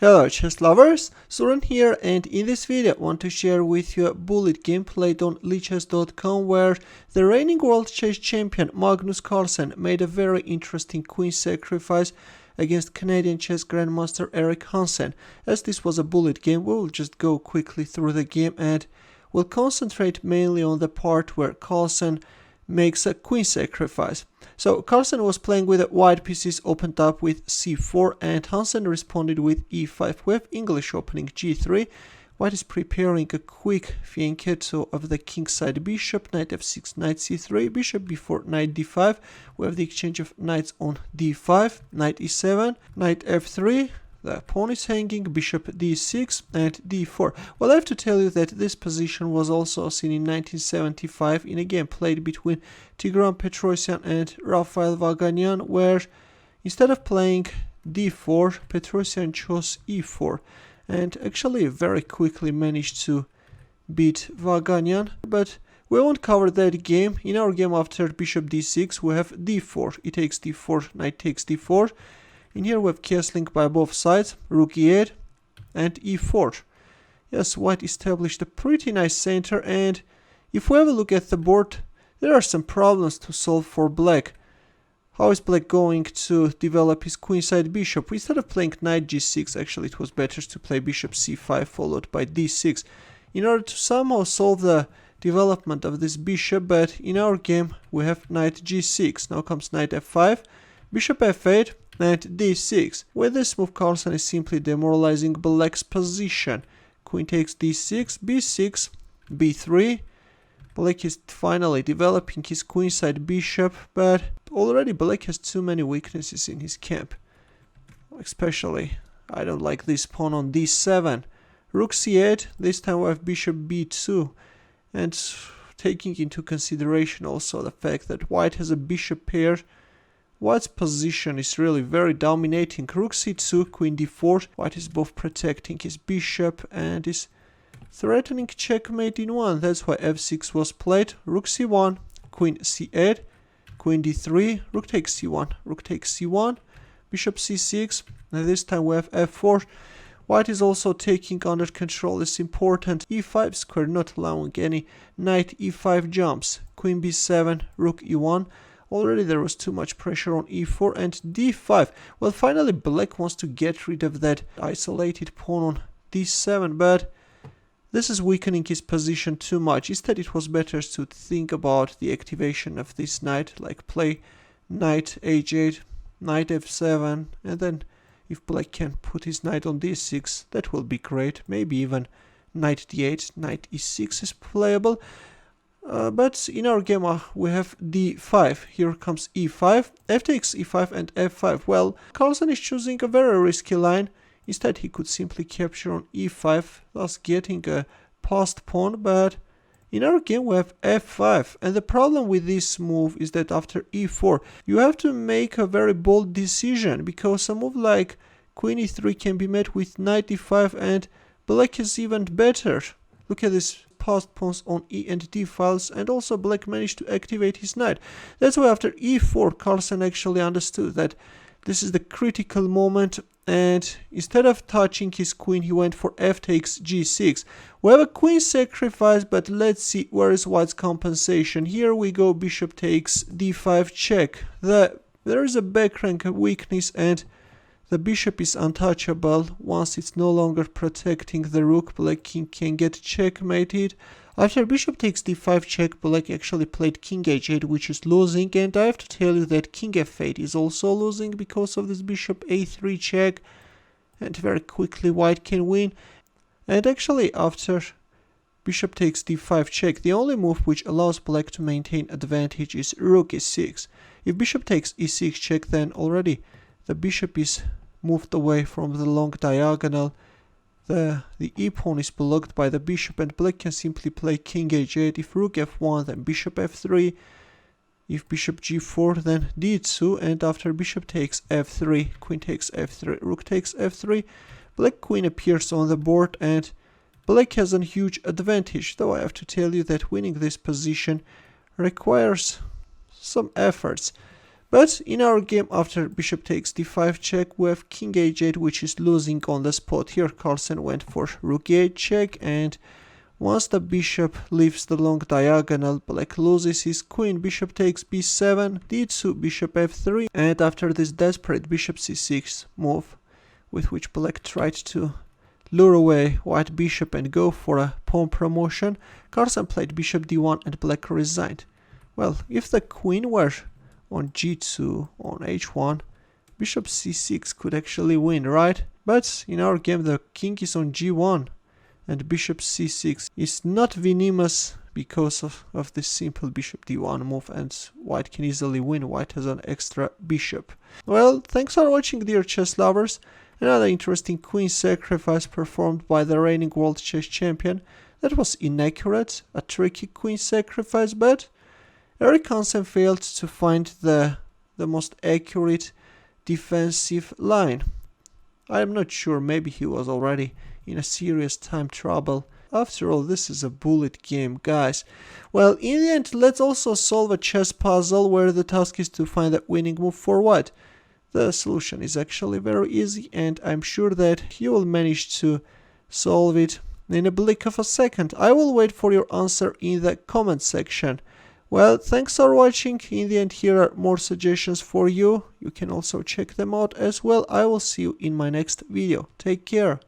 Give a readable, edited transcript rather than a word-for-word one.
Hello chess lovers, Suren here, and in this video I want to share with you a bullet game played on lichess.com where the reigning world chess champion Magnus Carlsen made a very interesting queen sacrifice against Canadian chess grandmaster Eric Hansen. As this was a bullet game, we will just go quickly through the game and we'll concentrate mainly on the part where Carlsen makes a queen sacrifice. So Carlsen was playing with white pieces opened up with c4 and Hansen responded with e5. We have English opening g3. White is preparing a quick fianchetto of the king side bishop, knight f6, knight c3, bishop b4, knight d5. We have the exchange of knights on d5, knight e7, knight f3. The pawn is hanging, bishop d6 and d4. Well, I have to tell you that this position was also seen in 1975 in a game played between Tigran Petrosyan and Rafael Vaganyan, where instead of playing d4, Petrosyan chose e4 and actually very quickly managed to beat Vaganyan. But we won't cover that game. In our game after bishop d6 we have d4, e takes d4, knight takes d4. In here we have castling by both sides, Rxe8 and e4. Yes, white established a pretty nice center, and if we have a look at the board, there are some problems to solve for black. How is black going to develop his queenside bishop? Instead of playing knight g6, actually it was better to play bishop c5 followed by d6 in order to somehow solve the development of this bishop, but in our game we have knight g6. Now comes knight f5, bishop f8, and d6. With this move, Carlsen is simply demoralizing black's position. Queen takes d6, b6, b3. Black is finally developing his queenside bishop, but already black has too many weaknesses in his camp. Especially, I don't like this pawn on d7. Rxe8, this time we have bishop b2. And taking into consideration also the fact that white has a bishop pair, white's position is really very dominating. Rxe2, queen d4. White is both protecting his bishop and is threatening checkmate in one. That's why f6 was played. Rxe1, queen c8, queen d3, rook takes c1, rook takes c1, bishop c6, and this time we have f4. White is also taking under control this important e5 square, not allowing any knight e5 jumps. Queen b7, rook e1. Already there was too much pressure on e4 and d5. Well, finally black wants to get rid of that isolated pawn on d7, but this is weakening his position too much. Instead it was better to think about the activation of this knight, like play knight h8, knight f7, and then if black can put his knight on d6, that will be great. Maybe even knight d8, knight e6 is playable. But in our game we have d5, here comes e5, f takes e5 and f5. Well, Carlsen is choosing a very risky line. Instead he could simply capture on e5, thus getting a passed pawn, but in our game we have f5, and the problem with this move is that after e4 you have to make a very bold decision, because a move like queen e3 can be met with knight e5 and black is even better. Look at this passed pawns on e and d files, and also black managed to activate his knight. That's why after e4 Carlsen actually understood that this is the critical moment, and instead of touching his queen he went for f takes g6. We have a queen sacrifice, but let's see where is white's compensation. Here we go, bishop takes d5 check. There is a back rank weakness and the bishop is untouchable. Once it's no longer protecting the rook, black king can get checkmated. After bishop takes d5 check, black actually played king h8, which is losing, and I have to tell you that king f8 is also losing because of this bishop a3 check, and very quickly white can win. And actually after bishop takes d5 check, the only move which allows black to maintain advantage is rook e6. If bishop takes e6 check, then already the bishop is moved away from the long diagonal. The e-pawn is blocked by the bishop, and black can simply play king h8. If rook f1, then bishop f3. If bishop g4, then d2, and after bishop takes f3, queen takes f3, rook takes f3, black queen appears on the board, and black has a huge advantage, though I have to tell you that winning this position requires some efforts. But in our game, after bishop takes d5 check, we have king h8, which is losing on the spot. Here Carlsen went for rook e8 check, and once the bishop leaves the long diagonal, black loses his queen. Bishop takes b7, d2, bishop f3, and after this desperate bishop c6 move, with which black tried to lure away white bishop and go for a pawn promotion, Carlsen played bishop d1 and black resigned. Well, if the queen were on g2, on h1, bishop c6 could actually win, right? But in our game the king is on g1 and bishop c6 is not venomous because of this simple bishop d1 move, and white can easily win. White has an extra bishop. Well, thanks for watching, dear chess lovers. Another interesting queen sacrifice performed by the reigning world chess champion. That was inaccurate, a tricky queen sacrifice, but Eric Hansen failed to find the most accurate defensive line. I am not sure, maybe he was already in a serious time trouble. After all, this is a bullet game, guys. Well, in the end, let's also solve a chess puzzle where the task is to find the winning move for white. The solution is actually very easy, and I'm sure that you will manage to solve it in a blink of a second. I will wait for your answer in the comment section. Well, thanks for watching. In the end, here are more suggestions for you. You can also check them out as well. I will see you in my next video. Take care.